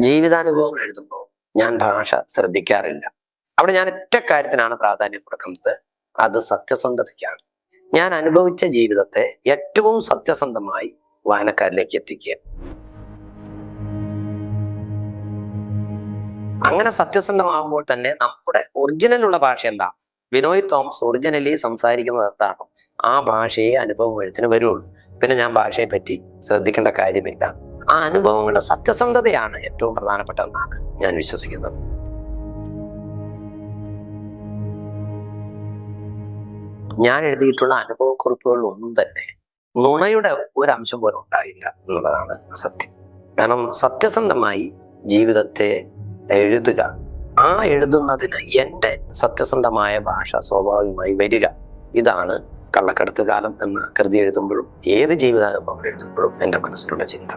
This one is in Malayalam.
ജീവിതാനുഭവങ്ങൾ എഴുതുമ്പോൾ ഞാൻ ഭാഷ ശ്രദ്ധിക്കാറില്ല. അവിടെ ഞാൻ ഒറ്റ കാര്യത്തിനാണ് പ്രാധാന്യം കൊടുക്കുന്നത്. അത് സത്യസന്ധതയ്ക്കാണ്. ഞാൻ അനുഭവിച്ച ജീവിതത്തെ ഏറ്റവും സത്യസന്ധമായി വായനക്കാരിലേക്ക് എത്തിക്കുക. അങ്ങനെ സത്യസന്ധമാകുമ്പോൾ തന്നെ നമ്മുടെ ഒറിജിനലുള്ള ഭാഷ എന്താ, ബിനോയ് തോമസ് ഒറിജിനലി സംസാരിക്കുന്നത് എന്താണോ ആ ഭാഷയെ അനുഭവം എഴുത്തിന് വരുള്ളൂ. പിന്നെ ഞാൻ ഭാഷയെ പറ്റി ശ്രദ്ധിക്കേണ്ട കാര്യമില്ല. ആ അനുഭവങ്ങളുടെ സത്യസന്ധതയാണ് ഏറ്റവും പ്രധാനപ്പെട്ടതെന്നാണ് ഞാൻ വിശ്വസിക്കുന്നത്. ഞാൻ എഴുതിയിട്ടുള്ള അനുഭവക്കുറിപ്പുകളിൽ ഒന്നും തന്നെ നുണയുടെ ഒരു അംശം പോലും ഉണ്ടായില്ല എന്നുള്ളതാണ് സത്യം. കാരണം സത്യസന്ധമായി ജീവിതത്തെ എഴുതുക, ആ എഴുതുന്നതിന് എൻ്റെ സത്യസന്ധമായ ഭാഷ സ്വാഭാവികമായി വരിക, ഇതാണ് കള്ളക്കടത്ത് കാലം എന്ന കൃതി എഴുതുമ്പോഴും ഏത് ജീവിതാനുഭവം എഴുതുമ്പോഴും എൻ്റെ മനസ്സിലുള്ള ചിന്ത.